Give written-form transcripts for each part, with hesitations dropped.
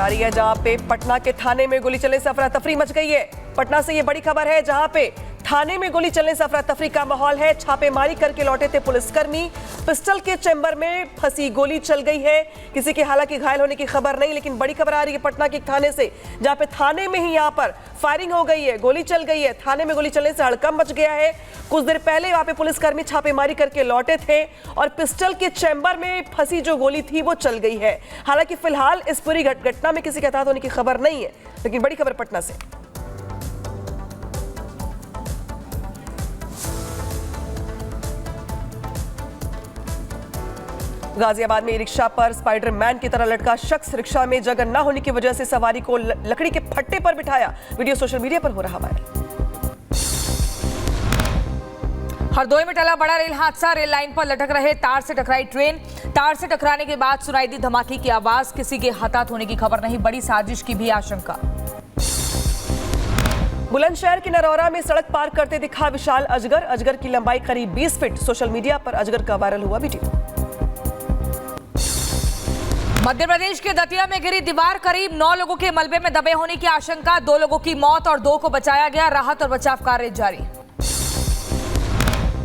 रही है जहां पे पटना के थाने में गोली चलने से अफरा तफरी मच गई है। पटना से ये बड़ी खबर है जहां पे थाने में गोली चलने से अफरा तफरी का माहौल है। छापेमारी करके लौटे थे पुलिसकर्मी, पिस्टल के चैम्बर में फंसी गोली चल गई है। किसी के हालांकि घायल होने की खबर नहीं, लेकिन बड़ी खबर आ रही है पटना के थाने से जहां पे थाने में ही यहां पर फायरिंग हो गई है, गोली चल गई है। थाने में गोली चलने से हड़कंप मच गया है। कुछ देर पहले वहां पे पुलिसकर्मी छापेमारी करके लौटे थे और पिस्टल के चैम्बर में फंसी जो गोली थी वो चल गई है। हालांकि फिलहाल इस पूरी घटना में किसी के हताहत होने की खबर नहीं है, लेकिन बड़ी खबर पटना से। गाजियाबाद में रिक्शा पर स्पाइडरमैन की तरह लटका शख्स, रिक्शा में जगह न होने की वजह से सवारी को लकड़ी के फट्टे पर बिठाया। वीडियो सोशल मीडिया पर हो रहा वायरल। हरदोई में टला बड़ा रेल हादसा, रेल लाइन पर लटक रहे तार से टकराई ट्रेन। तार से टकराने के बाद सुनाई दी धमाके की आवाज, किसी के हताहत होने की खबर नहीं, बड़ी साजिश की भी आशंका। बुलंदशहर के नरौरा में सड़क पार करते दिखा विशाल अजगर, अजगर की लंबाई करीब 20 फीट। सोशल मीडिया पर अजगर का वायरल हुआ वीडियो। मध्य प्रदेश के दतिया में गिरी दीवार, करीब 9 लोगों के मलबे में दबे होने की आशंका। 2 लोगों की मौत और 2 को बचाया गया, राहत और बचाव कार्य जारी।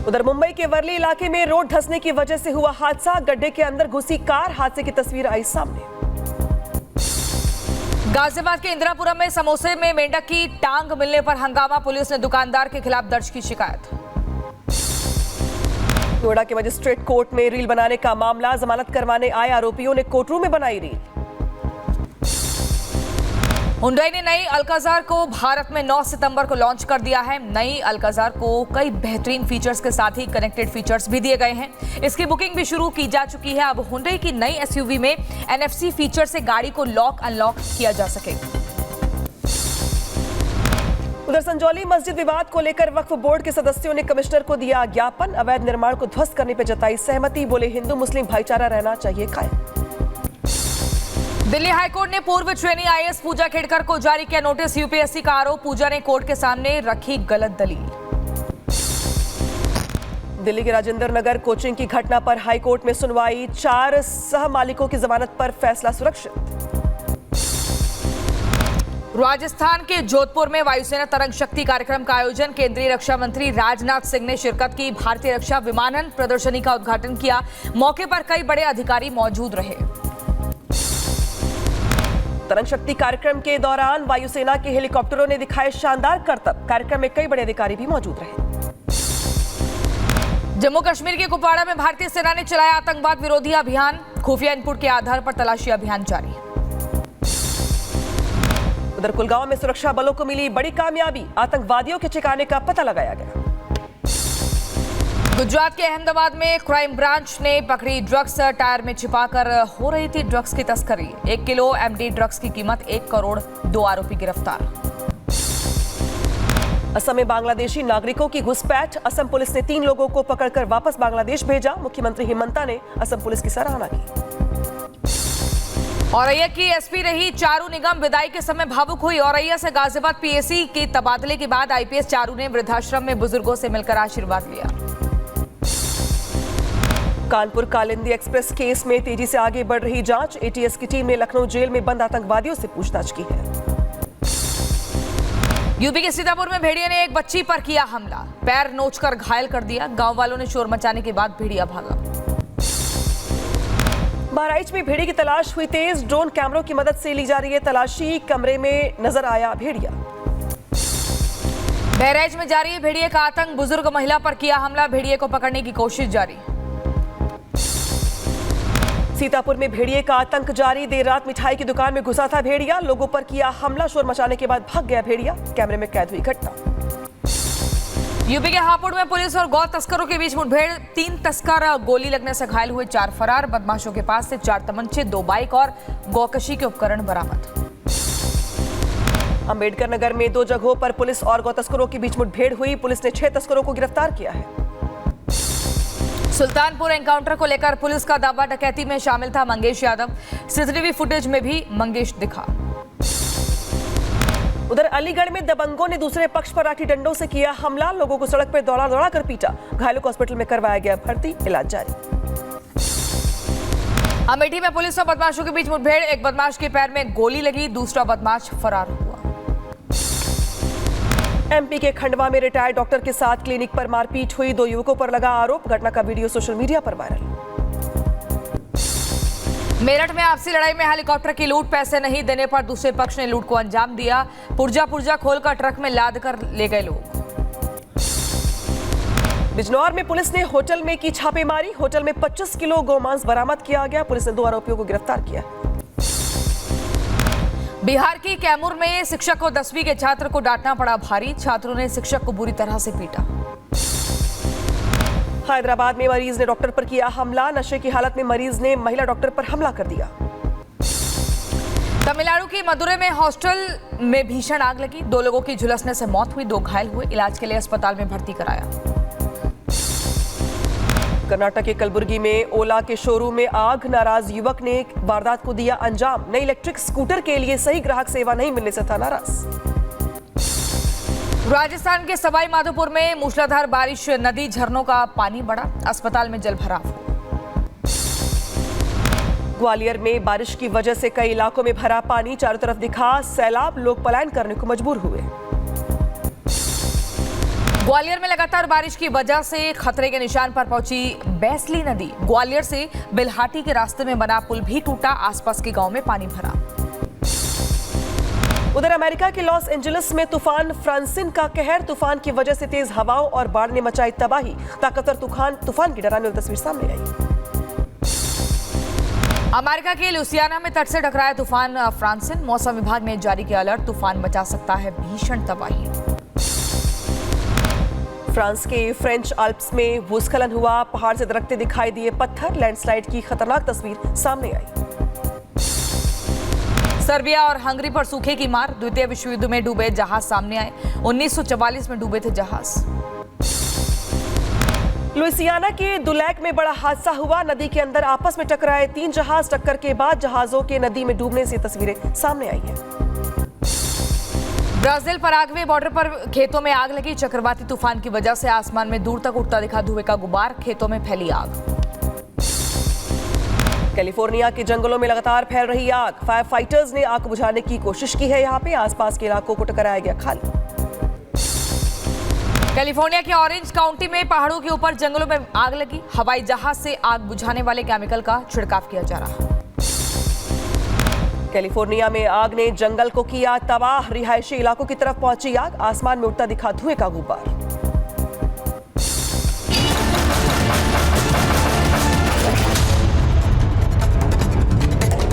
उधर मुंबई के वर्ली इलाके में रोड धंसने की वजह से हुआ हादसा, गड्ढे के अंदर घुसी कार, हादसे की तस्वीर आई सामने। गाजियाबाद के इंदिरापुरम में समोसे में मेंढक की टांग मिलने पर हंगामा, पुलिस ने दुकानदार के खिलाफ दर्ज की शिकायत। नोएडा के मजिस्ट्रेट कोर्ट में रील बनाने का मामला, जमानत करवाने आए आरोपियों ने कोर्ट रूम में बनाई रील। हुंडई ने नई अल्काजार को भारत में 9 सितंबर को लॉन्च कर दिया है। नई अल्काजार को कई बेहतरीन फीचर्स के साथ ही कनेक्टेड फीचर्स भी दिए गए हैं। इसकी बुकिंग भी शुरू की जा चुकी है। अब हुंडई की नई एसयूवी में एनएफसी फीचर से गाड़ी को लॉक अनलॉक किया जा सकेगा। उधर संजौली मस्जिद विवाद को लेकर वक्फ बोर्ड के सदस्यों ने कमिश्नर को दिया ज्ञापन, अवैध निर्माण को ध्वस्त करने पर जताई सहमति, बोले हिंदू मुस्लिम भाईचारा रहना चाहिए कायम। दिल्ली हाईकोर्ट ने पूर्व ट्रेनी आईएएस पूजा खेड़कर को जारी किया नोटिस, यूपीएससी का आरोप, पूजा ने कोर्ट के सामने रखी गलत दलील। दिल्ली के राजेंद्र नगर कोचिंग की घटना पर हाईकोर्ट में सुनवाई, 4 सह मालिकों की जमानत पर फैसला सुरक्षित। राजस्थान के जोधपुर में वायुसेना तरंग शक्ति कार्यक्रम का आयोजन, केंद्रीय रक्षा मंत्री राजनाथ सिंह ने शिरकत की, भारतीय रक्षा विमानन प्रदर्शनी का उद्घाटन किया। मौके पर कई बड़े अधिकारी मौजूद रहे। तरंग शक्ति कार्यक्रम के दौरान वायुसेना के हेलीकॉप्टरों ने दिखाए शानदार करतब, कार्यक्रम में कई बड़े अधिकारी भी मौजूद रहे। जम्मू कश्मीर के कुपवाड़ा में भारतीय सेना ने चलाया आतंकवाद विरोधी अभियान, खुफिया इनपुट के आधार पर तलाशी अभियान जारी। उधर कुलगांव में सुरक्षा बलों को मिली बड़ी कामयाबी, आतंकवादियों के ठिकाने का पता लगाया गया। गुजरात के अहमदाबाद में क्राइम ब्रांच ने पकड़ी ड्रग्स, टायर में छिपाकर हो रही थी ड्रग्स की तस्करी। 1 किलो एमडी ड्रग्स की कीमत 1 करोड़, 2 आरोपी गिरफ्तार। असम में बांग्लादेशी नागरिकों की घुसपैठ, असम पुलिस ने 3 लोगों को पकड़कर वापस बांग्लादेश भेजा। मुख्यमंत्री हिमंता ने असम पुलिस की सराहना की। औरैया की एसपी रही चारू निगम, विदाई के समय भावुक हुई। औरैया से गाजियाबाद पीएसी के तबादले के बाद आईपीएस चारू ने वृद्धाश्रम में बुजुर्गों से मिलकर आशीर्वाद लिया। कानपुर कालिंदी एक्सप्रेस केस में तेजी से आगे बढ़ रही जांच, एटीएस की टीम ने लखनऊ जेल में बंद आतंकवादियों से पूछताछ की है। यूपी के सीतापुर में भेड़िए ने एक बच्ची पर किया हमला, पैर नोचकर घायल कर दिया। गांव वालों ने शोर मचाने के बाद भेड़िया भागा। बहराइच में भेड़िए की तलाश हुई तेज, ड्रोन कैमरों की मदद से ली जा रही है तलाशी, कमरे में नजर आया भेड़िया। बहराइच में जारी है भेड़िए का आतंक, बुजुर्ग महिला पर किया हमला, भेड़िए को पकड़ने की कोशिश जारी। सीतापुर में भेड़िए का आतंक जारी, देर रात मिठाई की दुकान में घुसा था भेड़िया, लोगों पर किया हमला, शोर मचाने के बाद भाग गया भेड़िया, कैमरे में कैद हुई घटना। यूपी के हापुड़ में पुलिस और गौ तस्करों के बीच मुठभेड़, 3 तस्कर गोली लगने से घायल हुए, 4 फरार। बदमाशों के पास से 4 तमंचे, 2 बाइक और गौकशी के उपकरण बरामद। अंबेडकर नगर में 2 जगहों पर पुलिस और गौ तस्करों के बीच मुठभेड़ हुई, पुलिस ने 6 तस्करों को गिरफ्तार किया है। सुल्तानपुर एनकाउंटर को लेकर पुलिस का दावा, डकैती में शामिल था मंगेश यादव, सीसीटीवी फुटेज में भी मंगेश दिखा। उधर अलीगढ़ में दबंगों ने दूसरे पक्ष पर लाठी डंडों से किया हमला, लोगों को सड़क पर दौड़ा दौड़ा कर पीटा, घायलों को हॉस्पिटल में करवाया गया भर्ती, इलाज जारी। अमेठी में पुलिस और बदमाशों के बीच मुठभेड़, एक बदमाश के पैर में गोली लगी, दूसरा बदमाश फरार हुआ। एमपी के खंडवा में रिटायर्ड डॉक्टर के साथ क्लिनिक पर मारपीट हुई, 2 युवकों पर लगा आरोप। घटना का वीडियो सोशल मीडिया पर वायरल। मेरठ में आपसी लड़ाई में हेलीकॉप्टर की लूट, पैसे नहीं देने पर दूसरे पक्ष ने लूट को अंजाम दिया। पुर्जा खोलकर ट्रक में लाद कर ले गए लोग। बिजनौर में पुलिस ने होटल में की छापेमारी, होटल में 25 किलो गोमांस बरामद किया गया। पुलिस ने 2 आरोपियों को गिरफ्तार किया। बिहार की कैमूर में शिक्षक को 10वीं के छात्र को डांटना पड़ा भारी, छात्रों ने शिक्षक को बुरी तरह से पीटा। हैदराबाद में मरीज ने डॉक्टर पर किया हमला, नशे की हालत में मरीज ने महिला डॉक्टर पर हमला कर दिया। तमिलनाडु की मदुरै में हॉस्टल में भीषण आग लगी, 2 लोगों की झुलसने से मौत हुई, 2 घायल हुए, इलाज के लिए अस्पताल में भर्ती कराया। कर्नाटक के कलबुर्गी में ओला के शोरूम में आग, नाराज युवक ने वारदात को दिया अंजाम। नई इलेक्ट्रिक स्कूटर के लिए सही ग्राहक सेवा नहीं मिलने से था नाराज। राजस्थान के सवाई माधोपुर में मूसलाधार बारिश, नदी झरनों का पानी बढ़ा, अस्पताल में जल भराव। ग्वालियर में बारिश की वजह से कई इलाकों में भरा पानी, चारों तरफ दिखा सैलाब, लोग पलायन करने को मजबूर हुए। ग्वालियर में लगातार बारिश की वजह से खतरे के निशान पर पहुंची बैसली नदी, ग्वालियर से बिल्हाटी के रास्ते में बना पुल भी टूटा, आसपास के गांव में पानी भरा। उधर अमेरिका के लॉस एंजलिस में तूफान फ्रांसिन का कहर, तूफान की वजह से तेज हवाओं और बाढ़ ने मचाई तबाही, ताकतवर तूफान की डरावनी तस्वीर सामने आई। अमेरिका के लुसियाना में तट से टकराया तूफान फ्रांसिन, मौसम विभाग ने जारी किया अलर्ट, तूफान मचा सकता है भीषण तबाही। फ्रांस के फ्रेंच अल्प्स में भूस्खलन हुआ, पहाड़ से दरकते दिखाई दिए पत्थर, लैंडस्लाइड की खतरनाक तस्वीर सामने आई। सर्बिया और हंगरी पर सूखे की मार, द्वितीय विश्व युद्ध में डूबे जहाज सामने आए, 1944 में डूबे थे जहाज। लुइसियाना के दुलैक में बड़ा हादसा हुआ, नदी के अंदर आपस में टकराए 3 जहाज, टक्कर के बाद जहाजों के नदी में डूबने से तस्वीरें सामने आई हैं। ब्राजील पराग्वे बॉर्डर पर खेतों में आग लगी, चक्रवाती तूफान की वजह से आसमान में दूर तक उड़ता दिखा धुएं का गुबार, खेतों में फैली आग। कैलिफोर्निया के जंगलों में लगातार फैल रही आग, फायर फाइटर्स ने आग बुझाने की कोशिश की है, यहाँ पे आसपास के इलाकों को टकराया गया खाली। कैलिफोर्निया के ऑरेंज काउंटी में पहाड़ों के ऊपर जंगलों में आग लगी, हवाई जहाज से आग बुझाने वाले केमिकल का छिड़काव किया जा रहा। कैलिफोर्निया में आग ने जंगल को किया तबाह, रिहायशी इलाकों की तरफ पहुंची आग, आसमान में उड़ता दिखा धुएं का गुब्बार।